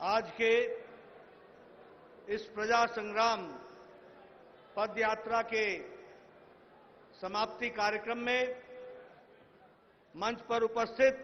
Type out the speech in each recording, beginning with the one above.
आज के इस प्रजा संग्राम पद यात्रा के समाप्ति कार्यक्रम में मंच पर उपस्थित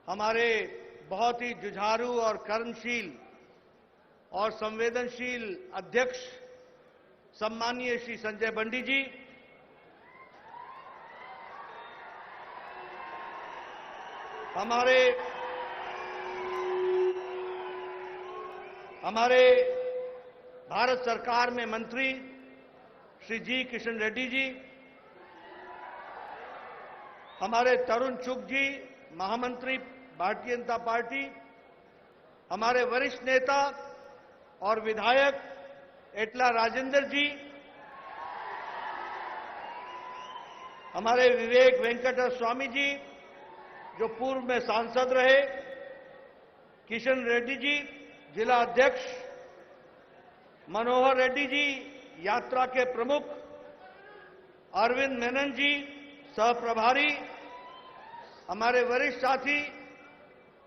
हमारे बहुत ही जुझारू और कर्मशील और संवेदनशील अध्यक्ष सम्माननीय श्री संजय बंडी जी, हमारे भारत सरकार में मंत्री श्री जी किशन रेड्डी जी, हमारे तरुण चुग जी, महामंत्री भारतीय जनता पार्टी, हमारे वरिष्ठ नेता और विधायक एटला राजेंद्र जी, हमारे विवेक वेंकट स्वामी जी जो पूर्व में सांसद रहे, किशन रेड्डी जी जिला अध्यक्ष, मनोहर रेड्डी जी यात्रा के प्रमुख, अरविंद मेनन जी सह प्रभारी, हमारे वरिष्ठ साथी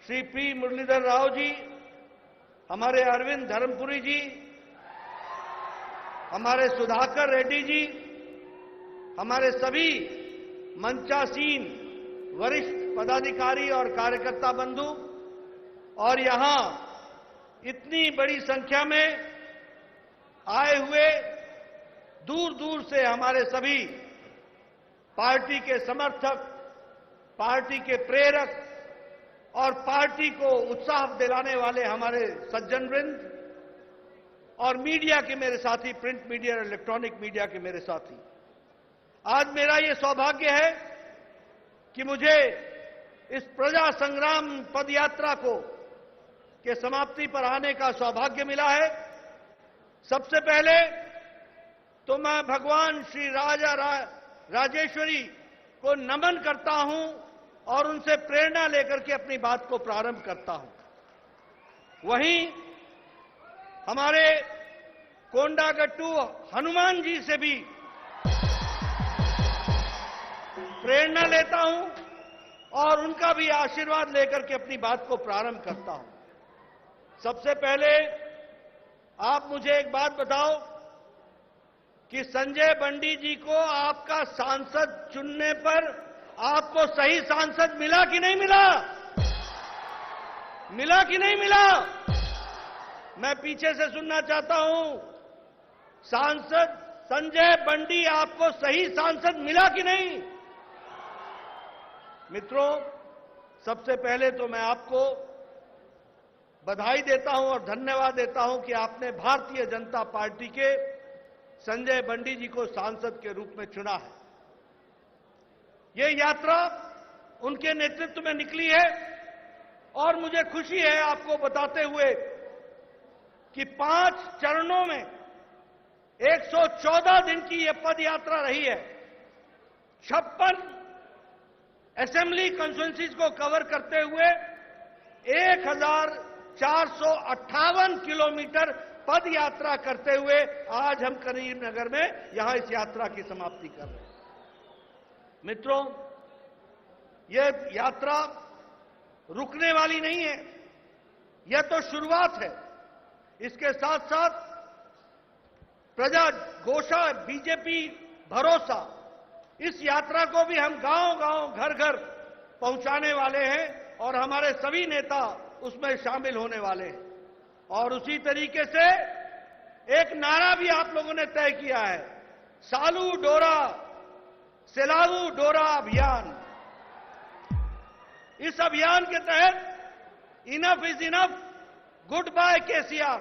श्री पी मुरलीधर राव जी, हमारे अरविंद धर्मपुरी जी, हमारे सुधाकर रेड्डी जी, हमारे सभी मंचासीन वरिष्ठ पदाधिकारी और कार्यकर्ता बंधु और यहां इतनी बड़ी संख्या में आए हुए दूर दूर से हमारे सभी पार्टी के समर्थक, पार्टी के प्रेरक और पार्टी को उत्साह दिलाने वाले हमारे सज्जन वृंद और मीडिया के मेरे साथी, प्रिंट मीडिया और इलेक्ट्रॉनिक मीडिया के मेरे साथी, आज मेरा ये सौभाग्य है कि मुझे इस प्रजा संग्राम पदयात्रा के समाप्ति पर आने का सौभाग्य मिला है। सबसे पहले तो मैं भगवान श्री राजेश्वरी को नमन करता हूं और उनसे प्रेरणा लेकर के अपनी बात को प्रारंभ करता हूं। वहीं हमारे कोंडागट्टू हनुमान जी से भी प्रेरणा लेता हूं और उनका भी आशीर्वाद लेकर के अपनी बात को प्रारंभ करता हूं। सबसे पहले आप मुझे एक बात बताओ कि संजय बंडी जी को आपका सांसद चुनने पर आपको सही सांसद मिला कि नहीं मिला? मिला कि नहीं मिला? मैं पीछे से सुनना चाहता हूं। सांसद संजय बंडी आपको सही सांसद मिला कि नहीं? मित्रों, सबसे पहले तो मैं आपको बधाई देता हूं और धन्यवाद देता हूं कि आपने भारतीय जनता पार्टी के संजय बंडी जी को सांसद के रूप में चुना है। यह यात्रा उनके नेतृत्व में निकली है और मुझे खुशी है आपको बताते हुए कि 5 चरणों में 114 दिन की यह पद यात्रा रही है। 56 असेंबली कॉन्स्टिट्यूएंसीज को कवर करते हुए 1458 किलोमीटर पद यात्रा करते हुए आज हम करीमनगर में यहां इस यात्रा की समाप्ति कर रहे हैं। मित्रों, यह यात्रा रुकने वाली नहीं है, यह तो शुरुआत है। इसके साथ साथ प्रजा घोषा, बीजेपी भरोसा, इस यात्रा को भी हम गांव-गांव, घर-घर पहुंचाने वाले हैं और हमारे सभी नेता उसमें शामिल होने वाले हैं। और उसी तरीके से एक नारा भी आप लोगों ने तय किया है, सालू डोरा सिलाऊ डोरा अभियान। इस अभियान के तहत enough is enough, goodbye KCR,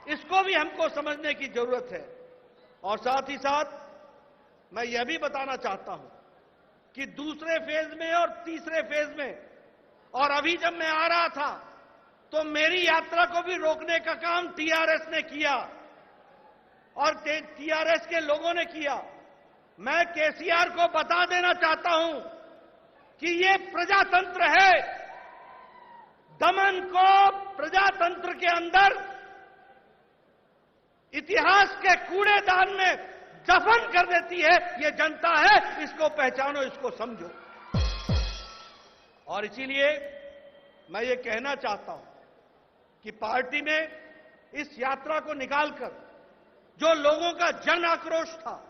इसको भी हमको समझने की जरूरत है। और साथ ही साथ मैं यह भी बताना चाहता हूं कि दूसरे फेज में और तीसरे फेज में, और अभी जब मैं आ रहा था तो मेरी यात्रा को भी रोकने का काम टीआरएस ने किया और टीआरएस के लोगों ने किया। मैं केसीआर को बता देना चाहता हूं कि ये प्रजातंत्र है। दमन को प्रजातंत्र के अंदर इतिहास के कूड़ेदान में दफन कर देती है ये जनता है। इसको पहचानो, इसको समझो। और इसीलिए मैं ये कहना चाहता हूं कि पार्टी ने इस यात्रा को निकालकर जो लोगों का जन आक्रोश था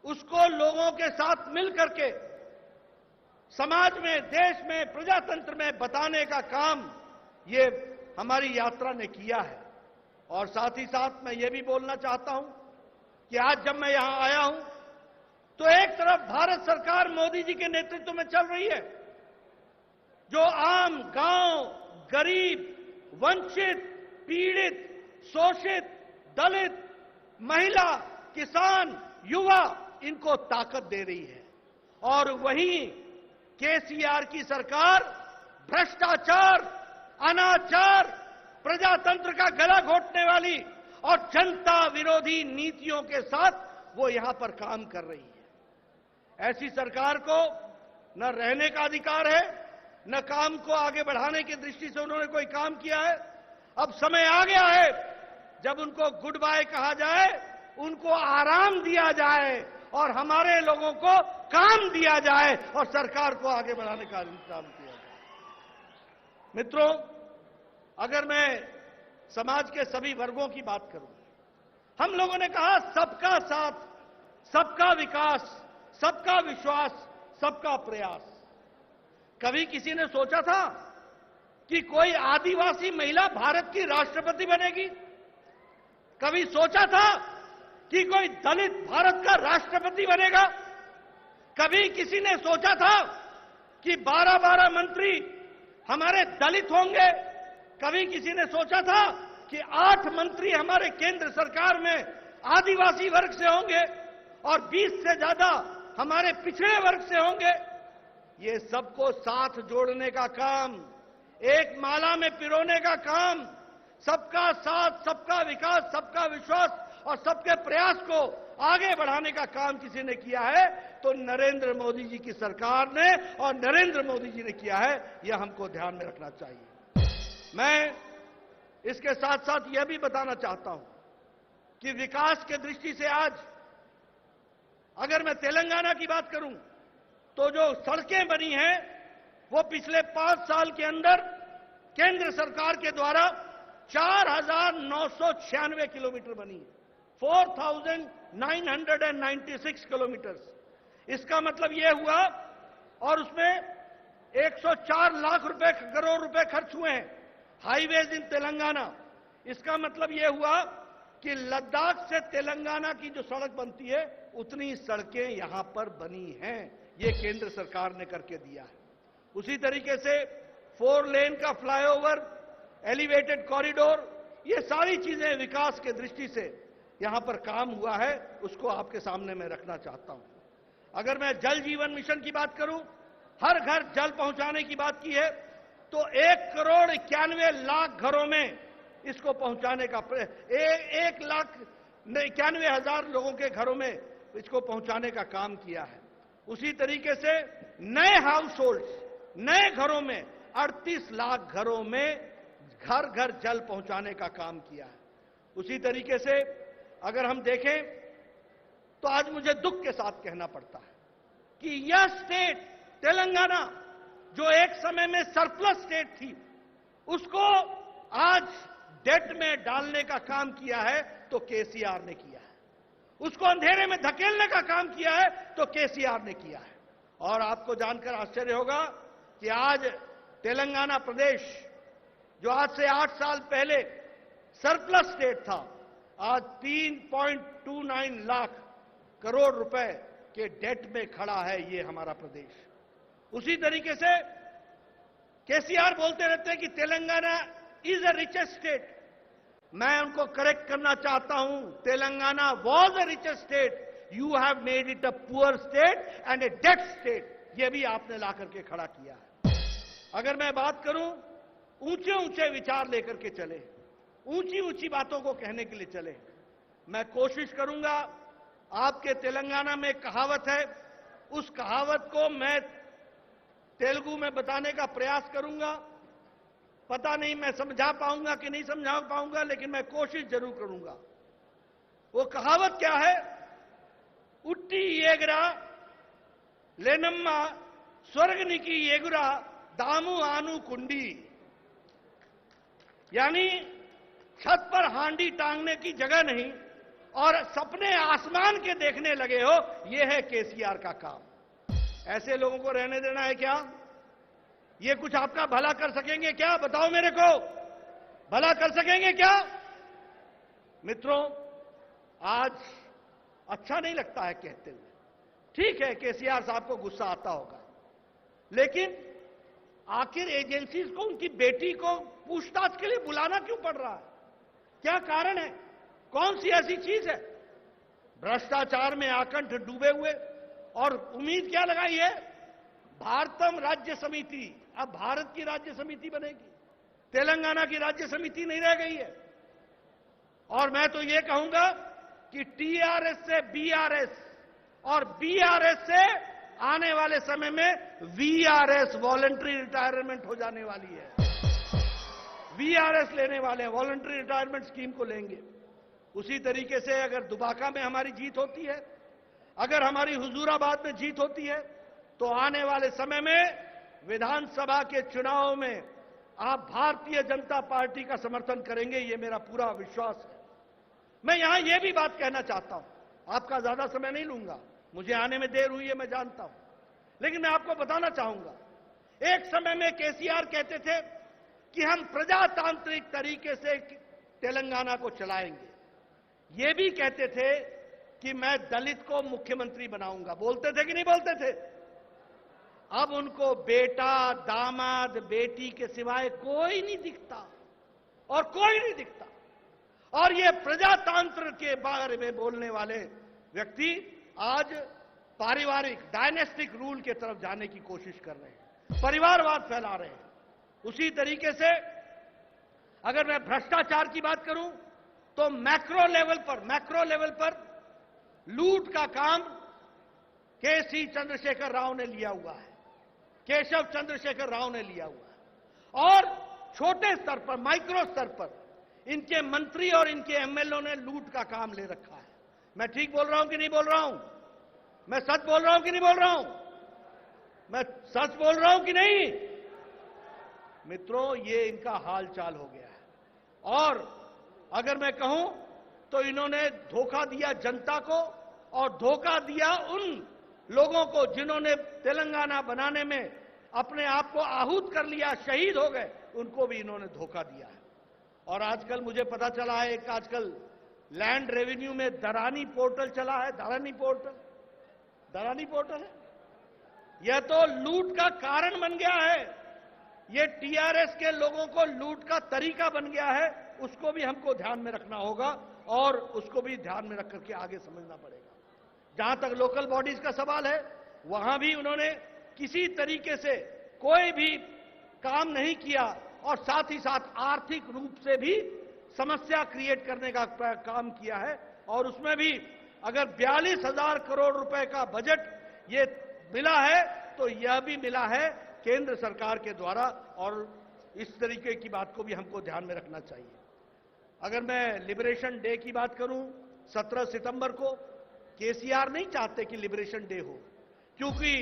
उसको लोगों के साथ मिलकर के समाज में, देश में, प्रजातंत्र में बताने का काम ये हमारी यात्रा ने किया है। और साथ ही साथ मैं ये भी बोलना चाहता हूं कि आज जब मैं यहां आया हूं तो एक तरफ भारत सरकार मोदी जी के नेतृत्व में चल रही है, जो आम गांव, गरीब, वंचित, पीड़ित, शोषित, दलित, महिला, किसान, युवा, इनको ताकत दे रही है। और वहीं केसीआर की सरकार भ्रष्टाचार, अनाचार, प्रजातंत्र का गला घोटने वाली और जनता विरोधी नीतियों के साथ वो यहां पर काम कर रही है। ऐसी सरकार को न रहने का अधिकार है, न काम को आगे बढ़ाने की दृष्टि से उन्होंने कोई काम किया है। अब समय आ गया है जब उनको गुड बाय कहा जाए, उनको आराम दिया जाए और हमारे लोगों को काम दिया जाए और सरकार को आगे बढ़ाने का इंतजाम किया जाए। मित्रों, अगर मैं समाज के सभी वर्गों की बात करूं, हम लोगों ने कहा सबका साथ, सबका विकास, सबका विश्वास, सबका प्रयास। कभी किसी ने सोचा था कि कोई आदिवासी महिला भारत की राष्ट्रपति बनेगी? कभी सोचा था कि कोई दलित भारत का राष्ट्रपति बनेगा? कभी किसी ने सोचा था कि 12-12 मंत्री हमारे दलित होंगे? कभी किसी ने सोचा था कि 8 मंत्री हमारे केंद्र सरकार में आदिवासी वर्ग से होंगे और 20 से ज्यादा हमारे पिछड़े वर्ग से होंगे? ये सबको साथ जोड़ने का काम, एक माला में पिरोने का काम, सबका साथ, सबका विकास, सबका विश्वास और सबके प्रयास को आगे बढ़ाने का काम किसी ने किया है तो नरेंद्र मोदी जी की सरकार ने और नरेंद्र मोदी जी ने किया है। यह हमको ध्यान में रखना चाहिए। मैं इसके साथ साथ यह भी बताना चाहता हूं कि विकास के दृष्टि से आज अगर मैं तेलंगाना की बात करूं तो जो सड़कें बनी हैं वो पिछले 5 साल के अंदर केंद्र सरकार के द्वारा 4,996 किलोमीटर बनी है, 4,996 किलोमीटर। इसका मतलब यह हुआ, और उसमें 104 लाख रुपए, करोड़ रुपए खर्च हुए हैं हाईवेज इन तेलंगाना। इसका मतलब यह हुआ कि लद्दाख से तेलंगाना की जो सड़क बनती है उतनी सड़कें यहां पर बनी हैं। ये केंद्र सरकार ने करके दिया है। उसी तरीके से 4 लेन का फ्लाईओवर, एलिवेटेड कॉरिडोर, ये सारी चीजें विकास के दृष्टि से यहां पर काम हुआ है, उसको आपके सामने मैं रखना चाहता हूं। अगर मैं जल जीवन मिशन की बात करूं, हर घर जल पहुंचाने की बात की है तो 1,91,00,000 घरों में इसको पहुंचाने का 1,91,000 लोगों के घरों में इसको पहुंचाने का काम किया है। उसी तरीके से नए हाउस होल्ड्स, नए घरों में 38 लाख घरों में घर घर जल पहुंचाने का काम किया है। उसी तरीके से अगर हम देखें तो आज मुझे दुख के साथ कहना पड़ता है कि यह स्टेट तेलंगाना जो एक समय में सरप्लस स्टेट थी, उसको आज डेट में डालने का काम किया है तो केसीआर ने किया है। उसको अंधेरे में धकेलने का काम किया है तो केसीआर ने किया है। और आपको जानकर आश्चर्य होगा कि आज तेलंगाना प्रदेश जो आज से 8 साल पहले सरप्लस स्टेट था, आज 3.29 लाख करोड़ रुपए के डेट में खड़ा है ये हमारा प्रदेश। उसी तरीके से केसीआर बोलते रहते हैं कि Telangana is a richest state. मैं उनको करेक्ट करना चाहता हूं, Telangana was a richest state, you have made it a poor state and a debt state. यह भी आपने ला करके खड़ा किया है। अगर मैं बात करूं, ऊंचे ऊंचे विचार लेकर के चले, ऊंची ऊंची बातों को कहने के लिए चले। मैं कोशिश करूंगा, आपके तेलंगाना में एक कहावत है, उस कहावत को मैं तेलुगु में बताने का प्रयास करूंगा। पता नहीं मैं समझा पाऊंगा कि नहीं समझा पाऊंगा, लेकिन मैं कोशिश जरूर करूंगा। वो कहावत क्या है? उट्टी येगरा लेनम्मा स्वर्गनिकी येगुरा दामु आनु कुंडी। यानी छत पर हांडी टांगने की जगह नहीं और सपने आसमान के देखने लगे हो, यह है केसीआर का काम। ऐसे लोगों को रहने देना है क्या? ये कुछ आपका भला कर सकेंगे क्या? बताओ मेरे को, भला कर सकेंगे क्या? मित्रों, आज अच्छा नहीं लगता है कहते हुए। ठीक है, केसीआर साहब को गुस्सा आता होगा, लेकिन आखिर एजेंसीज को उनकी बेटी को पूछताछ के लिए बुलाना क्यों पड़ रहा है? क्या कारण है? कौन सी ऐसी चीज है? भ्रष्टाचार में आकंठ डूबे हुए, और उम्मीद क्या लगाई है? भारतम राज्य समिति, अब भारत की राज्य समिति बनेगी, तेलंगाना की राज्य समिति नहीं रह गई है। और मैं तो ये कहूंगा कि टीआरएस से बीआरएस और बीआरएस से आने वाले समय में वीआरएस, वॉलंटरी रिटायरमेंट हो जाने वाली है। वीआरएस लेने वाले हैं, वॉलंटरी रिटायरमेंट स्कीम को लेंगे। उसी तरीके से अगर दुबाका में हमारी जीत होती है, अगर हमारी हुजूराबाद में जीत होती है, तो आने वाले समय में विधानसभा के चुनाव में आप भारतीय जनता पार्टी का समर्थन करेंगे, ये मेरा पूरा विश्वास है। मैं यहां यह भी बात कहना चाहता हूं, आपका ज्यादा समय नहीं लूंगा, मुझे आने में देर हुई है, मैं जानता हूं, लेकिन मैं आपको बताना चाहूंगा, एक समय में केसीआर कहते थे कि हम प्रजातांत्रिक तरीके से तेलंगाना को चलाएंगे। ये भी कहते थे कि मैं दलित को मुख्यमंत्री बनाऊंगा। बोलते थे कि नहीं बोलते थे? अब उनको बेटा, दामाद, बेटी के सिवाय कोई नहीं दिखता, और कोई नहीं दिखता। और ये प्रजातंत्र के बारे में बोलने वाले व्यक्ति आज पारिवारिक डायनेस्टिक रूल के तरफ जाने की कोशिश कर रहे हैं, परिवारवाद फैला रहे हैं। उसी तरीके से अगर मैं भ्रष्टाचार की बात करूं, तो मैक्रो लेवल पर लूट का काम केसी चंद्रशेखर राव ने लिया हुआ है, केशव चंद्रशेखर राव ने लिया हुआ है। और छोटे स्तर पर, माइक्रो स्तर पर इनके मंत्री और इनके एमएलए ने लूट का काम ले रखा है। मैं ठीक बोल रहा हूं कि नहीं बोल रहा हूं? मैं सच बोल रहा हूं कि नहीं बोल रहा हूं? मैं सच बोल रहा हूं कि नहीं? मित्रों, ये इनका हाल चाल हो गया है। और अगर मैं कहूं तो इन्होंने धोखा दिया जनता को, और धोखा दिया उन लोगों को जिन्होंने तेलंगाना बनाने में अपने आप को आहूत कर लिया, शहीद हो गए, उनको भी इन्होंने धोखा दिया है। और आजकल मुझे पता चला है, एक आजकल लैंड रेवेन्यू में दरानी पोर्टल चला है। दरानी पोर्टल है, यह तो लूट का कारण बन गया है। यह टीआरएस के लोगों को लूट का तरीका बन गया है। उसको भी हमको ध्यान में रखना होगा, और उसको भी ध्यान में रख करके आगे समझना पड़ेगा। जहां तक लोकल बॉडीज का सवाल है, वहां भी उन्होंने किसी तरीके से कोई भी काम नहीं किया, और साथ ही साथ आर्थिक रूप से भी समस्या क्रिएट करने का काम किया है। और उसमें भी अगर 42,000 करोड़ रुपए का बजट ये मिला है, तो यह भी मिला है केंद्र सरकार के द्वारा, और इस तरीके की बात को भी हमको ध्यान में रखना चाहिए। अगर मैं लिबरेशन डे की बात करूं, 17 सितंबर को केसीआर नहीं चाहते कि लिबरेशन डे हो, क्योंकि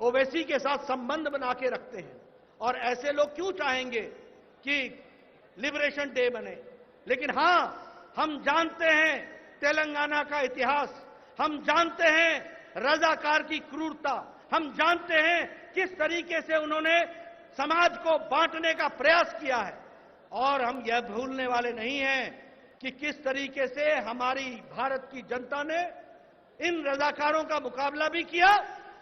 ओवैसी के साथ संबंध बना के रखते हैं, और ऐसे लोग क्यों चाहेंगे कि लिबरेशन डे बने। लेकिन हां, हम जानते हैं तेलंगाना का इतिहास, हम जानते हैं रजाकार की क्रूरता, हम जानते हैं किस तरीके से उन्होंने समाज को बांटने का प्रयास किया है। और हम यह भूलने वाले नहीं हैं कि किस तरीके से हमारी भारत की जनता ने इन रजाकारों का मुकाबला भी किया,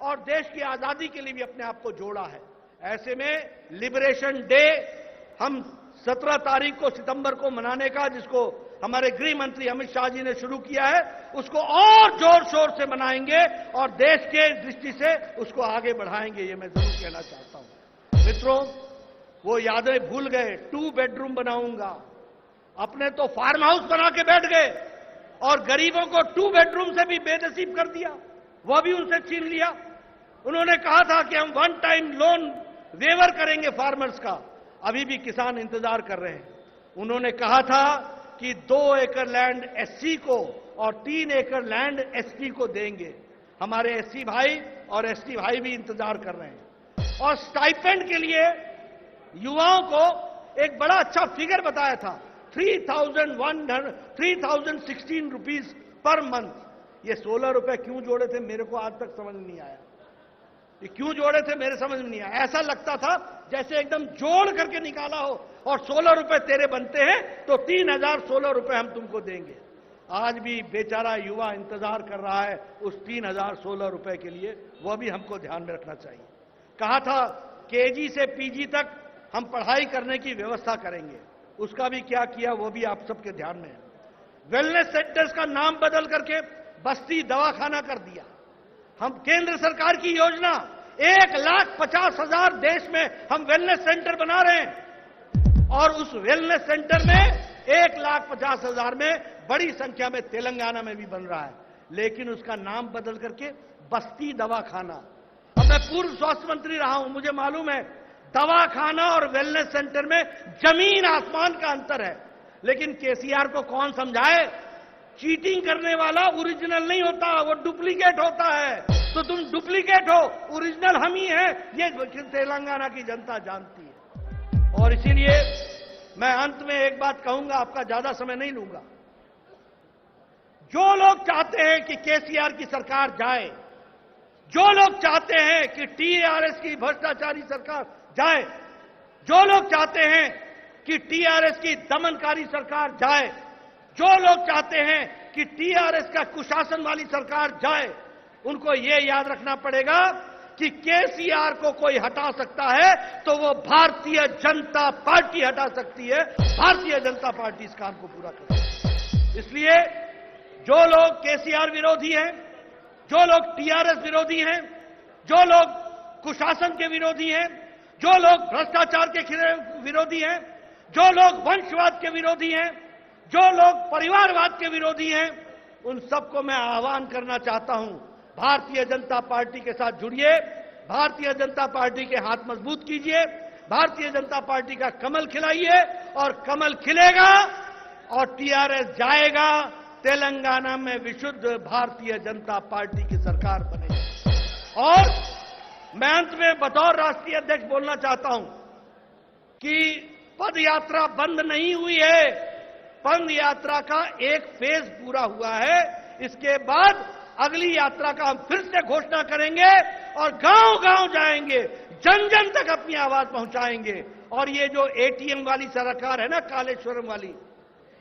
और देश की आजादी के लिए भी अपने आप को जोड़ा है। ऐसे में लिबरेशन डे हम 17 तारीख को सितंबर को मनाने का, जिसको हमारे गृह मंत्री अमित शाह जी ने शुरू किया है, उसको और जोर शोर से मनाएंगे, और देश के दृष्टि से उसको आगे बढ़ाएंगे, ये मैं जरूर कहना चाहता हूं। मित्रों, वो यादें भूल गए। 2 बेडरूम बनाऊंगा, अपने तो फार्म हाउस बना के बैठ गए, और गरीबों को 2 बेडरूम से भी बेनसीब कर दिया, वह भी उनसे छीन लिया। उन्होंने कहा था कि हम 1 टाइम लोन वेवर करेंगे फार्मर्स का, अभी भी किसान इंतजार कर रहे हैं। उन्होंने कहा था कि 2 एकड़ लैंड एससी को और 3 एकड़ लैंड एसटी को देंगे। हमारे एससी भाई और एसटी भाई भी इंतजार कर रहे हैं। और स्टाइपेंड के लिए युवाओं को एक बड़ा अच्छा फिगर बताया था, 3,016 रुपीज पर मंथ। ये 16 रुपए क्यों जोड़े थे मेरे को आज तक समझ नहीं आया। ये क्यों जोड़े थे मेरे समझ में नहीं आया। ऐसा लगता था जैसे एकदम जोड़ करके निकाला हो, और 16 रुपए तेरे बनते हैं तो 3,016 रुपए हम तुमको देंगे। आज भी बेचारा युवा इंतजार कर रहा है उस 3,016 रुपए के लिए, वह भी हमको ध्यान में रखना चाहिए। कहा था केजी से पीजी तक हम पढ़ाई करने की व्यवस्था करेंगे, उसका भी क्या किया वो भी आप सबके ध्यान में है। वेलनेस सेंटर्स का नाम बदल करके बस्ती दवाखाना कर दिया। हम केंद्र सरकार की योजना 1,50,000 देश में हम वेलनेस सेंटर बना रहे हैं, और उस वेलनेस सेंटर में 1,50,000 में बड़ी संख्या में तेलंगाना में भी बन रहा है, लेकिन उसका नाम बदल करके बस्ती दवाखाना। अब मैं पूर्व स्वास्थ्य मंत्री रहा हूं, मुझे मालूम है दवाखाना और वेलनेस सेंटर में जमीन आसमान का अंतर है। लेकिन केसीआर को कौन समझाए, चीटिंग करने वाला ओरिजिनल नहीं होता, वो डुप्लीकेट होता है। तो तुम डुप्लीकेट हो, ओरिजिनल हम ही हैं, ये तेलंगाना की जनता जानती है। और इसीलिए मैं अंत में एक बात कहूंगा, आपका ज्यादा समय नहीं लूंगा। जो लोग चाहते हैं कि केसीआर की सरकार जाए, जो लोग चाहते हैं कि टीआरएस की भ्रष्टाचारी सरकार जाए, जो लोग चाहते हैं कि टीआरएस की दमनकारी सरकार जाए, जो लोग चाहते हैं कि टीआरएस का कुशासन वाली सरकार जाए, उनको यह याद रखना पड़ेगा कि केसीआर को कोई हटा सकता है तो वो भारतीय जनता पार्टी हटा सकती है। भारतीय जनता पार्टी इस काम को पूरा करेगी। इसलिए जो लोग केसीआर विरोधी हैं, जो लोग टीआरएस विरोधी हैं, जो लोग कुशासन के विरोधी हैं, जो लोग भ्रष्टाचार के विरोधी हैं, जो लोग वंशवाद के विरोधी हैं, जो लोग परिवारवाद के विरोधी हैं, उन सबको मैं आह्वान करना चाहता हूं, भारतीय जनता पार्टी के साथ जुड़िए, भारतीय जनता पार्टी के हाथ मजबूत कीजिए, भारतीय जनता पार्टी का कमल खिलाइए, और कमल खिलेगा और टीआरएस जाएगा। तेलंगाना में विशुद्ध भारतीय जनता पार्टी की सरकार बनेगी। और मैं अंत में बतौर राष्ट्रीय अध्यक्ष बोलना चाहता हूं कि पद यात्रा बंद नहीं हुई है, पद यात्रा का एक फेज पूरा हुआ है। इसके बाद अगली यात्रा का हम फिर से घोषणा करेंगे और गांव-गांव जाएंगे, जन जन तक अपनी आवाज पहुंचाएंगे। और ये जो एटीएम वाली सरकार है ना, कालेश्वरम वाली,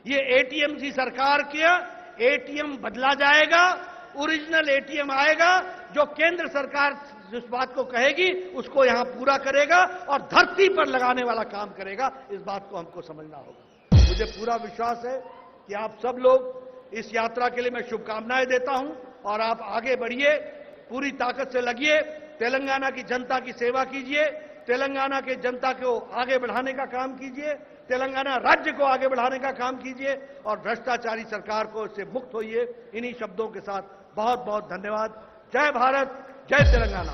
ये एटीएम की सरकार किया, एटीएम बदला जाएगा, ओरिजिनल एटीएम आएगा, जो केंद्र सरकार जिस बात को कहेगी उसको यहां पूरा करेगा और धरती पर लगाने वाला काम करेगा। इस बात को हमको समझना होगा। मुझे पूरा विश्वास है कि आप सब लोग इस यात्रा के लिए मैं शुभकामनाएं देता हूं, और आप आगे बढ़िए, पूरी ताकत से लगिए, तेलंगाना की जनता की सेवा कीजिए, तेलंगाना के जनता को आगे बढ़ाने का काम कीजिए, तेलंगाना राज्य को आगे बढ़ाने का काम कीजिए, और भ्रष्टाचारी सरकार को इससे मुक्त होइए। इन्हीं शब्दों के साथ बहुत बहुत धन्यवाद। जय भारत, जय तेलंगाना।